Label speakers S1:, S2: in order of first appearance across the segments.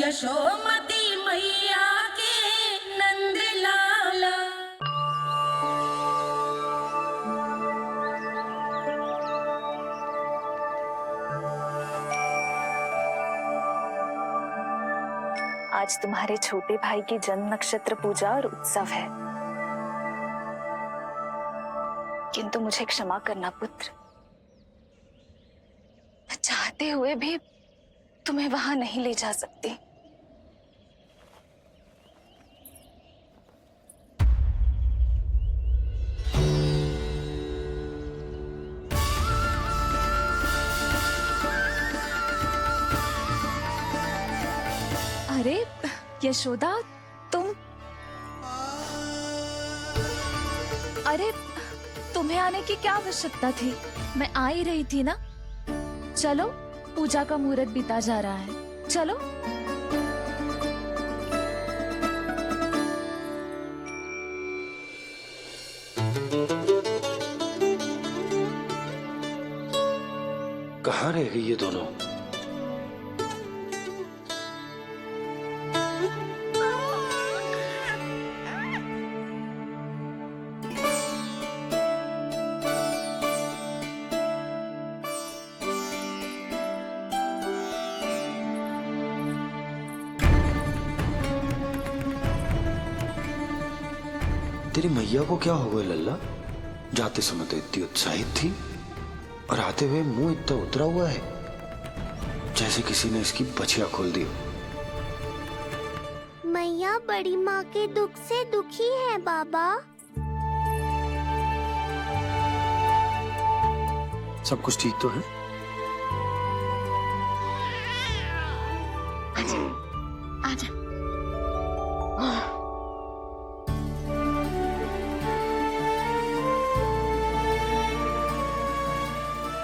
S1: यशोमती मैया के नंद लाला।
S2: आज तुम्हारे छोटे भाई की जन्म नक्षत्र पूजा और उत्सव है, किंतु मुझे क्षमा करना पुत्र, चाहते हुए भी तुम्हें वहां नहीं ले जा सकती। अरे यशोदा, अरे तुम्हें आने की क्या आवश्यकता थी? मैं आ ही रही थी ना। चलो, पूजा का मुहूर्त बीता जा रहा है, चलो।
S3: कहाँ रह गई ये दोनों? तेरी मैया को क्या हो गया लल्ला? जाते समय तो इतनी उत्साहित थी और आते हुए मुंह इतना उतरा हुआ है जैसे किसी ने इसकी बचिया खोल दी।
S4: मैया बड़ी माँ के दुख से दुखी है बाबा।
S3: सब कुछ ठीक तो है?
S4: आजा।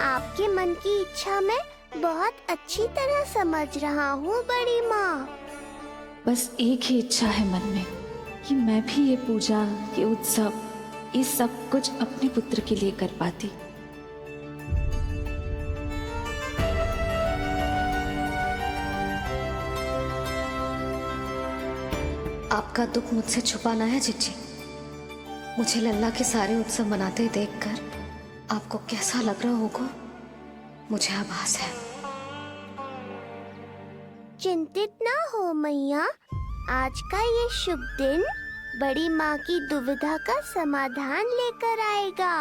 S4: आपके मन की इच्छा मैं बहुत अच्छी तरह समझ रहा हूँ बड़ी माँ।
S2: बस एक ही इच्छा है मन में कि मैं भी ये पूजा, ये उत्सव, ये सब कुछ अपने पुत्र के लिए कर पाती।
S5: आपका दुख मुझसे छुपाना है जिज्जी। मुझे लल्ला के सारे उत्सव मनाते देखकर आपको कैसा लग रहा होगा, मुझे आभास है।
S4: चिंतित ना हो मैया, आज का ये शुभ दिन बड़ी माँ की दुविधा का समाधान लेकर आएगा।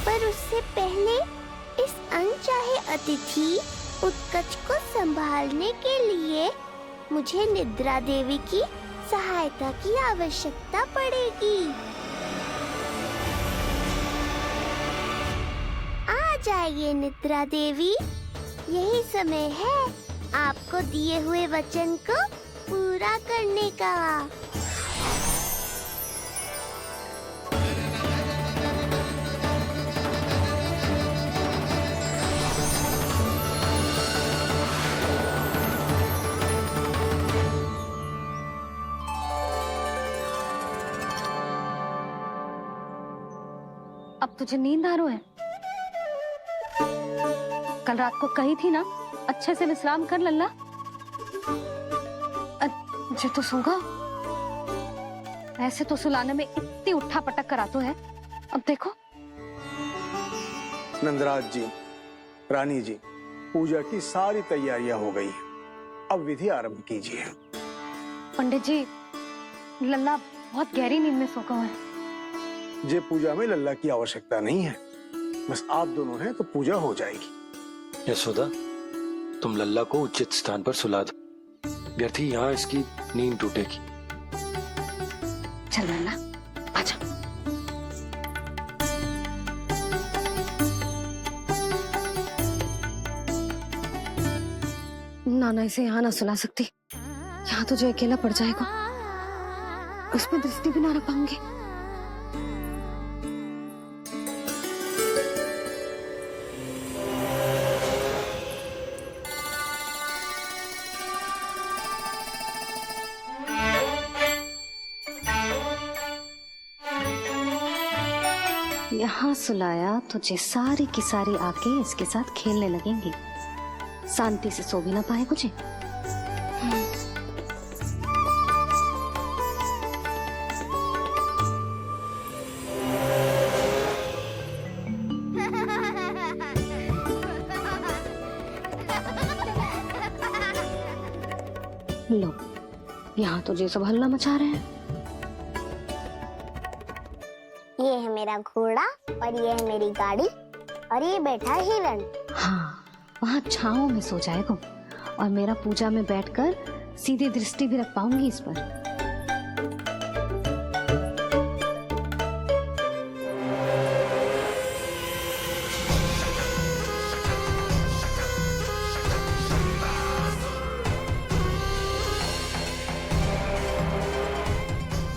S4: पर उससे पहले इस अनचाहे अतिथि उत्कच को संभालने के लिए मुझे निद्रा देवी की सहायता की आवश्यकता पड़ेगी। आ जाइए निद्रा देवी, यही समय है आपको दिए हुए वचन को पूरा करने का।
S6: अब तुझे नींद आ रही है? कल रात को कही थी ना अच्छे से विश्राम कर लल्ला। मुझे तो सोगा, ऐसे तो सुलाने में इतनी उठा पटक करा तो है। अब देखो।
S7: नंदराज जी, रानी जी, पूजा की सारी तैयारियां हो गई हैं। अब विधि आरंभ कीजिए।
S6: पंडित जी, लल्ला बहुत गहरी नींद में सोगा है।
S7: जे पूजा में लल्ला की आवश्यकता नहीं है, बस आप दोनों हैं तो पूजा हो जाएगी।
S3: यशोदा, तुम लल्ला को उचित स्थान पर सुला दो, व्यर्थ ही यहाँ इसकी नींद टूटेगी।
S6: चल लल्ला, आजा।
S5: नाना इसे यहाँ ना सुला सकती, यहाँ तो जो अकेला पड़ जाएगा, उसमें दृष्टि भी ना रख पाऊंगी। यहाँ सुलाया तुझे सारी की सारी आके इसके साथ खेलने लगेंगी, शांति से सो भी ना पाए मुझे। लो, यहाँ तो ये सब हल्ला मचा रहे हैं।
S4: ये है मेरा घोड़ा और ये है मेरी गाड़ी और ये बैठा है हिरण।
S5: हाँ, वहाँ छांव में सो जाएगा और मेरा पूजा में बैठकर सीधी दृष्टि भी रख पाऊंगी इस पर।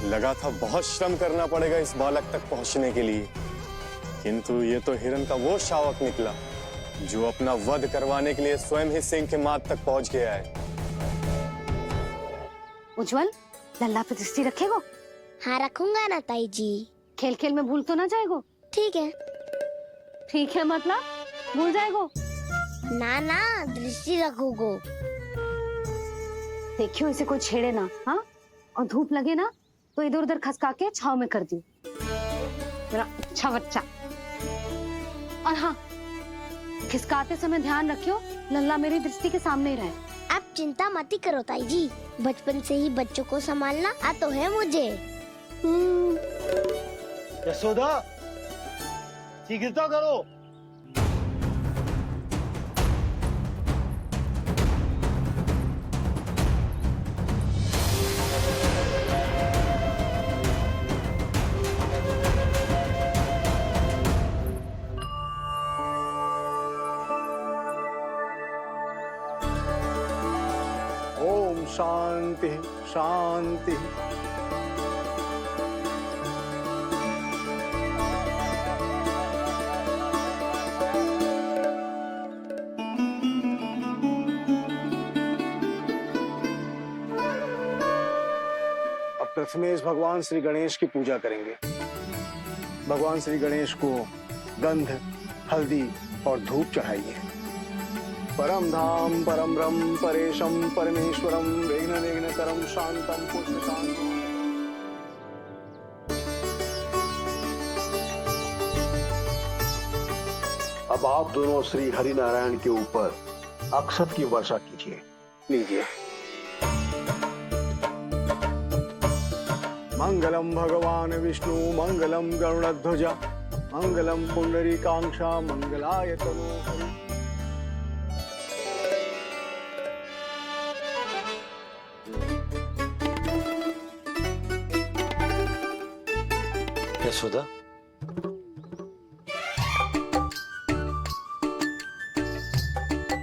S8: लगा था बहुत श्रम करना पड़ेगा इस बालक तक पहुंचने के लिए, किंतु ये तो हिरण का वो शावक निकला जो अपना वध करवाने के लिए स्वयं ही सिंह के माथ तक पहुंच गया है।
S6: उज्जवल, लल्ला पे दृष्टि रखेगो?
S4: हाँ रखूंगा ना ताई जी।
S6: खेल खेल में भूल तो ना जाएगो?
S4: ठीक है।
S6: ठीक है मतलब भूल जाएगो?
S4: ना ना, दृष्टि रखोगो।
S6: देखियो इसे कोई छेड़े ना, हाँ? और धूप लगे ना तो इधर उधर खसका के छाव में कर दी। मेरा अच्छा बच्चा। और हाँ, खिसकाते समय ध्यान रखियो लल्ला मेरी दृष्टि के सामने ही रहे।
S4: आप चिंता मत ही करो ताई जी, बचपन से ही बच्चों को संभालना आता है मुझे।
S9: यशोदा, शीघ्रता करो।
S7: ओम शांति शांति। अब प्रथमेश भगवान श्री गणेश की पूजा करेंगे। भगवान श्री गणेश को गंध, हल्दी और धूप चढ़ाइए। परम धाम परम ब्रह्म परेशम परमेश्वरम विघ्न निघ्नकरम शांतम पुष्टशांतम।
S10: अब आप दोनों श्री हरि नारायण के ऊपर अक्षत की वर्षा कीजिए।
S7: लीजिए। मंगलम भगवान विष्णु मंगलम गरुड़ध्वज मंगलम पुंडरीकाक्षा मंगलाय तनोहरि।
S3: यशोदा,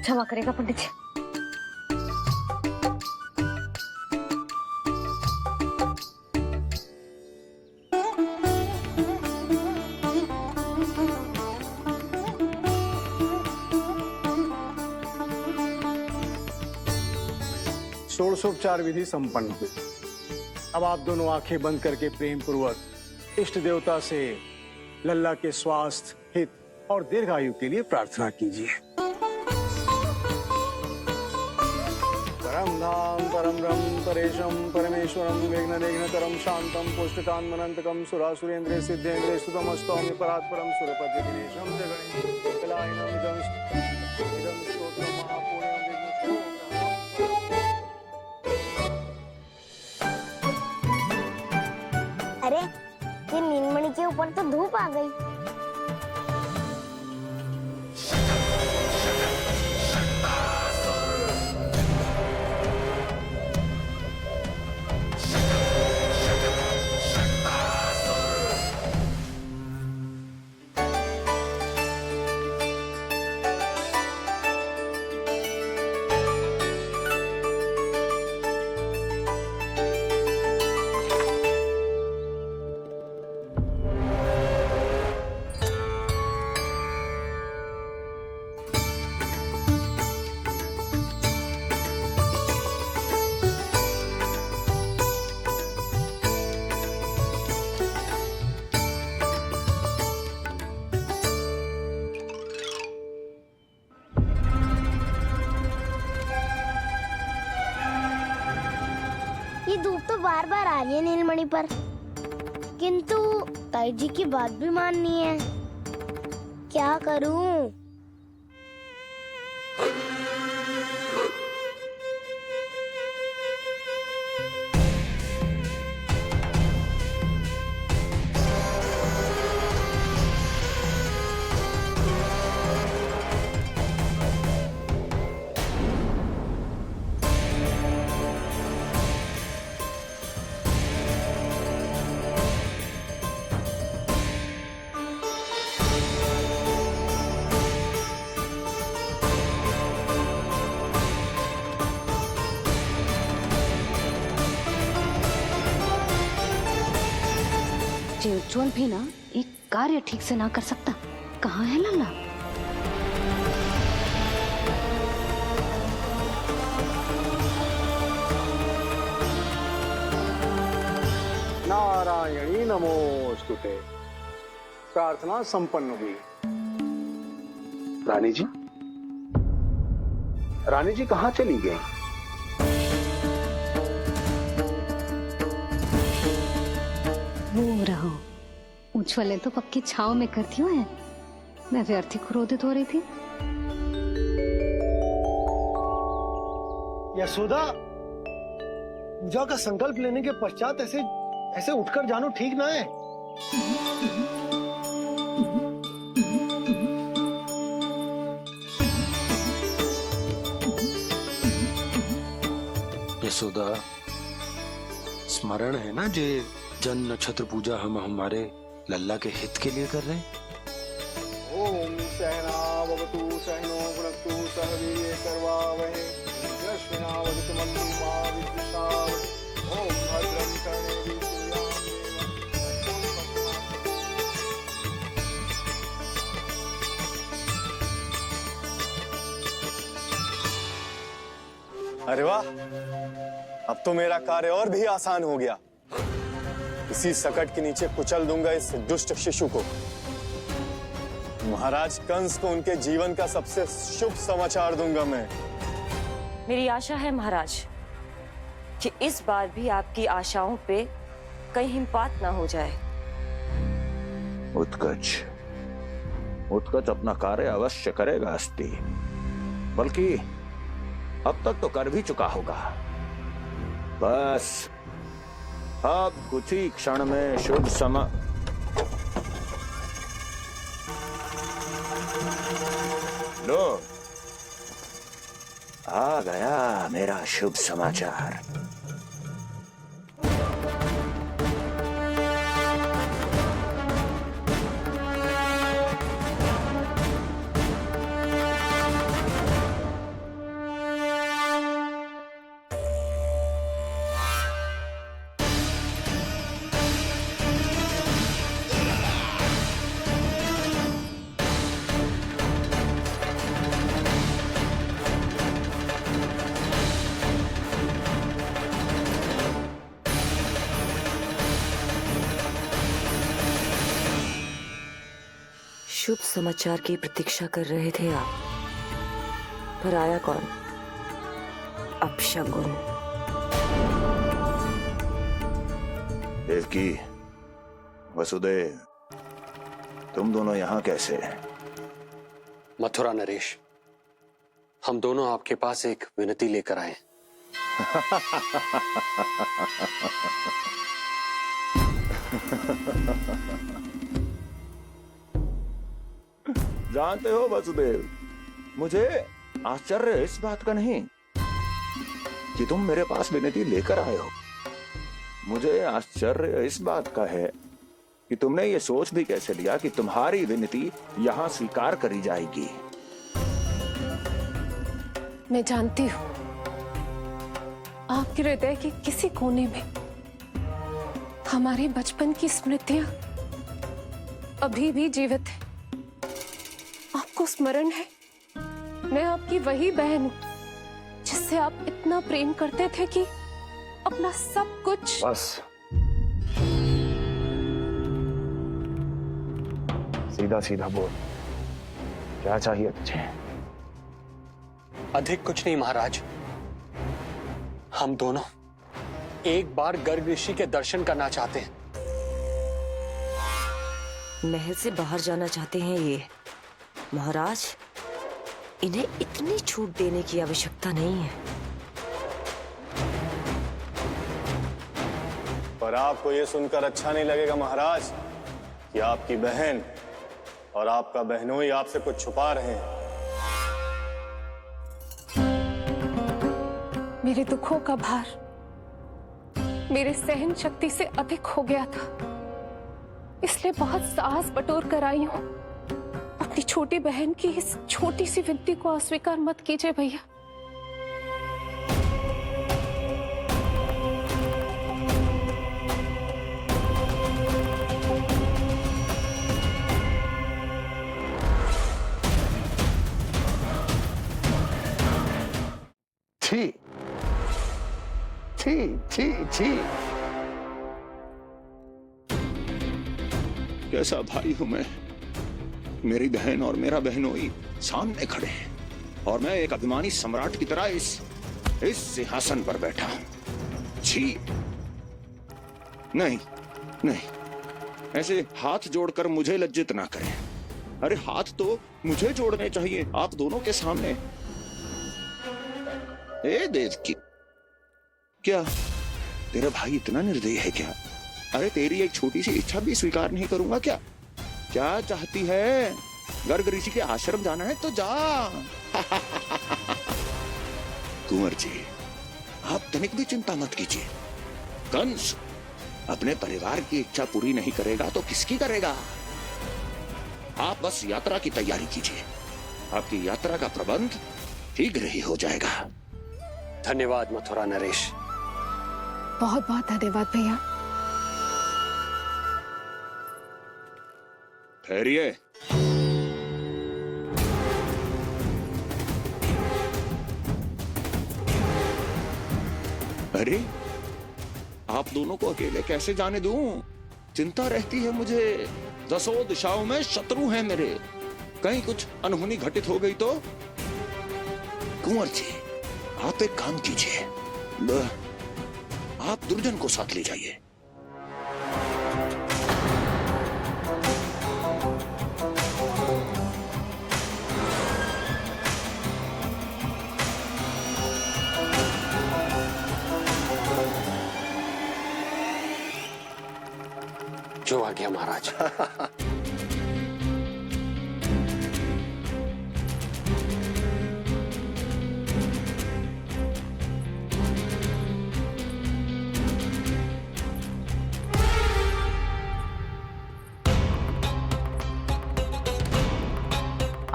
S6: क्षमा करेगा पंडित जी।
S7: षोडशोपचार विधि संपन्न हुई। अब आप दोनों आंखें बंद करके प्रेम पूर्वक इष्ट देवता से लल्ला के स्वास्थ्य, हित और दीर्घायु के लिए प्रार्थना कीजिए। परम धाम परम ब्रह्म परेशम परमेश्वरम विघ्न निघ्नकरम शांतम पुष्टकान्मनंतकम सुरासुरेंद्र सिद्धेंद्र स्तुतम स्तौम्य परात्परम सुरपति दिनेशम जगणेश कलायनम इदं स्तोत्रम महापुण्यम विघ्नशो।
S4: अरे ये नीलमणि के ऊपर तो धूप आ गई। बार बार आ रही है नीलमणि पर, किंतु ताई जी की बात भी माननी है। क्या करूं?
S6: जी उज्जवल भी ना एक कार्य ठीक से ना कर सकता। कहाँ है लल्ला?
S7: नारायणी नमोस्तुते। प्रार्थना संपन्न हुई।
S10: रानी जी, रानी जी कहाँ चली गई?
S6: वो रहो, उज्जवल ने तो पक्की छाव में कर दियो है। मैं व्यर्थ ही क्रोधित हो रही थी।
S9: यशोदा, पूजा का संकल्प लेने के पश्चात ऐसे ऐसे उठकर जानो ठीक ना है।
S3: यशोदा, स्मरण है ना जे जन नक्षत्र पूजा हम हमारे लल्ला के हित के लिए कर रहे हैं।
S7: ओम सहनावतु सहनो भुनक्तु सह वीर्येण करवावहै तेजस्विनावधीतमस्तु मा विद्विषावहै। ओम भद्रं कर्णेभिः
S8: अरे वाह, अब तो मेरा कार्य और भी आसान हो गया। इसी सकट के नीचे कुचल दूंगा इस दुष्ट शिशु को। महाराज कंस को उनके जीवन का सबसे शुभ समाचार दूंगा मैं।
S1: मेरी आशा है महाराज कि इस बार भी आपकी आशाओं पे कहीं हिमपात ना हो जाए।
S10: उत्कच, उत्कच अपना कार्य अवश्य करेगा अस्ति, बल्कि अब तक तो कर भी चुका होगा। बस अब कुछ ही क्षण में शुभ समय। लो, आ गया मेरा शुभ समाचार।
S1: शुभ समाचार की प्रतीक्षा कर रहे थे आप, पर आया कौन? अपशगुन।
S10: देवकी, वसुदेव, तुम दोनों यहाँ कैसे?
S11: मथुरा नरेश, हम दोनों आपके पास एक विनती लेकर आए।
S10: जानते हो वसुदेव, मुझे आश्चर्य इस बात का नहीं कि तुम मेरे पास विनती लेकर आए हो। मुझे आश्चर्य इस बात का है कि तुमने ये सोच भी कैसे लिया कि तुम्हारी विनती यहाँ स्वीकार करी जाएगी।
S12: मैं जानती हूँ आपके हृदय के किसी कोने में हमारे बचपन की स्मृतियां अभी भी जीवित है। आपको स्मरण है, मैं आपकी वही बहन हूँ जिससे आप इतना प्रेम करते थे कि अपना सब कुछ।
S7: बस सीधा सीधा बोल, क्या चाहिए तुझे?
S11: अधिक कुछ नहीं महाराज, हम दोनों एक बार गर्ग ऋषि के दर्शन करना चाहते हैं।
S1: महल से बाहर जाना चाहते हैं ये। महाराज, इन्हें इतनी छूट देने की आवश्यकता नहीं है।
S8: पर आपको ये सुनकर अच्छा नहीं लगेगा महाराज कि आपकी बहन और आपका बहनोई आपसे कुछ छुपा रहे हैं।
S12: मेरे दुखों का भार मेरे सहन शक्ति से अधिक हो गया था, इसलिए बहुत साहस बटोर कर आई हूं। अपनी छोटी बहन की इस छोटी सी विनती को अस्वीकार मत कीजिए भैया।
S10: छी छी छी छी, कैसा भाई हूं मैं। मेरी बहन और मेरा बहनोई सामने खड़े हैं और मैं एक अभिमानी सम्राट की तरह इस सिंहासन पर बैठा हूं। छी, नहीं नहीं, ऐसे हाथ जोड़कर मुझे लज्जित ना करें। अरे हाथ तो मुझे जोड़ने चाहिए आप दोनों के सामने। ए देवकी, क्या तेरा भाई इतना निर्दयी है क्या? अरे तेरी एक छोटी सी इच्छा भी स्वीकार नहीं करूंगा क्या? क्या चाहती है? गर्ग ऋषि के आश्रम जाना है तो जा। कुंवर जी, आप तनिक भी चिंता मत कीजिए। कंस अपने परिवार की इच्छा पूरी नहीं करेगा तो किसकी करेगा? आप बस यात्रा की तैयारी कीजिए, आपकी यात्रा का प्रबंध शीघ्र ही हो जाएगा।
S11: धन्यवाद मथुरा नरेश।
S12: बहुत बहुत धन्यवाद भैया।
S10: ठहरिए। अरे आप दोनों को अकेले कैसे जाने दूं? चिंता रहती है मुझे। दसों दिशाओं में शत्रु हैं मेरे, कहीं कुछ अनहोनी घटित हो गई तो। कुंवर जी, आप एक काम कीजिए, आप दुर्जन को साथ ले जाइए।
S11: जो आ गया महाराज।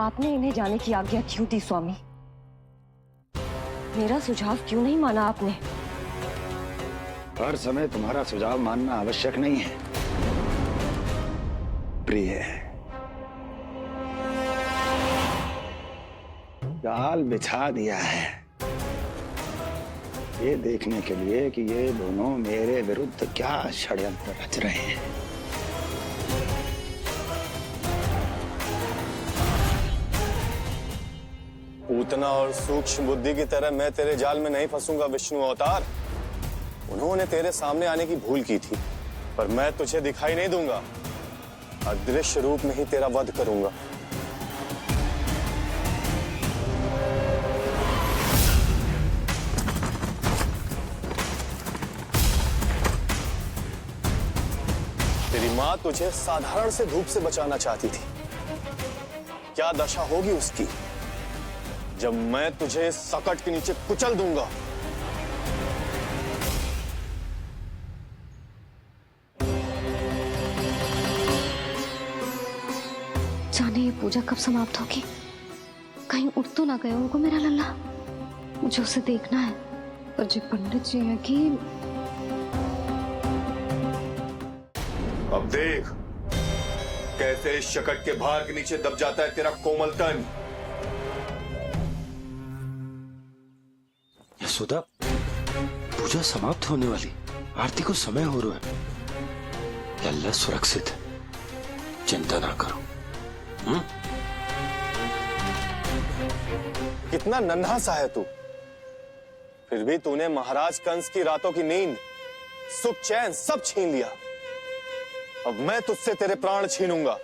S1: आपने इन्हें जाने की आज्ञा क्यों दी स्वामी? मेरा सुझाव क्यों नहीं माना आपने?
S3: हर समय तुम्हारा सुझाव मानना आवश्यक नहीं है प्रिय। जाल बिछा दिया है ये देखने के लिए कि ये दोनों मेरे विरुद्ध क्या षड्यंत्र रच रहे हैं।
S8: पूतना और सूक्ष्म बुद्धि की तरह मैं तेरे जाल में नहीं फंसूंगा विष्णु अवतार। उन्होंने तेरे सामने आने की भूल की थी, पर मैं तुझे दिखाई नहीं दूंगा। अदृश्य रूप में ही तेरा वध करूंगा। तेरी मां तुझे साधारण से धूप से बचाना चाहती थी। क्या दशा होगी उसकी जब मैं तुझे सकट के नीचे कुचल दूंगा।
S5: जाने ये पूजा कब समाप्त होगी? कहीं उठ तो ना गया होगा मेरा लल्ला। मुझे उसे देखना है। पर जो पंडित जी है कि
S8: अब देख कैसे इस शकट के भार के नीचे दब जाता है तेरा कोमल तन।
S3: यशोदा, पूजा समाप्त होने वाली, आरती को समय हो रहा है। लल्ला सुरक्षित है, चिंता ना करो।
S8: कितना नन्हा सा है तू, फिर भी तूने महाराज कंस की रातों की नींद सुख चैन सब छीन लिया। अब मैं तुझसे तेरे प्राण छीनूंगा।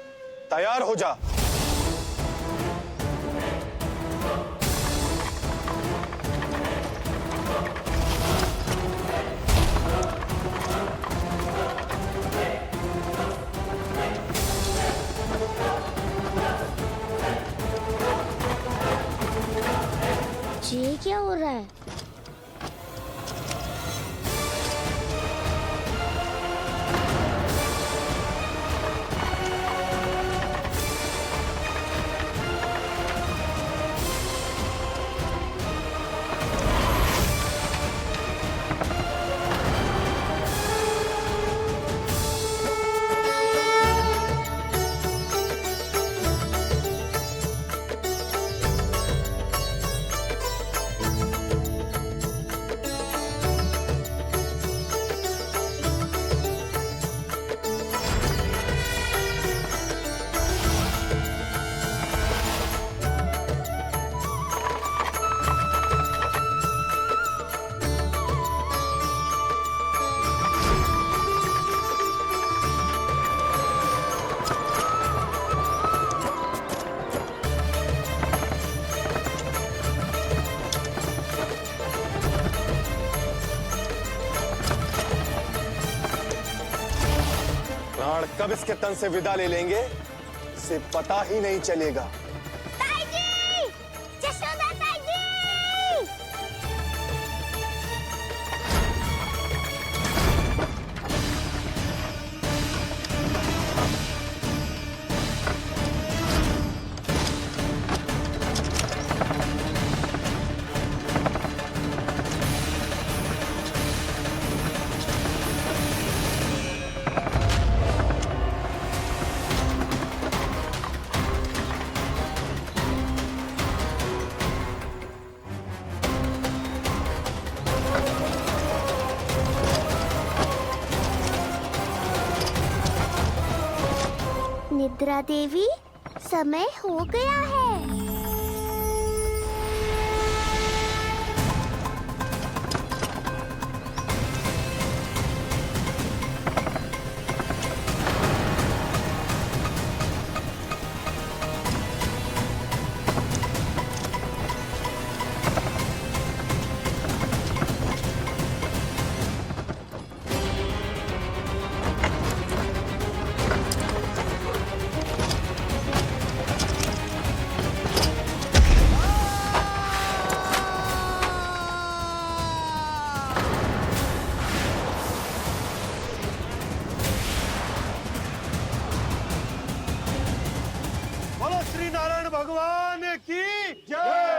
S8: तैयार हो जा।
S4: ये क्या हो रहा है?
S8: प्राण कब इसके तन से विदा ले लेंगे इसे पता ही नहीं चलेगा।
S4: ताई जी! जशोदा ताई जी! निद्रा देवी, समय हो गया है।
S9: बोलो श्री नारायण भगवान की जय।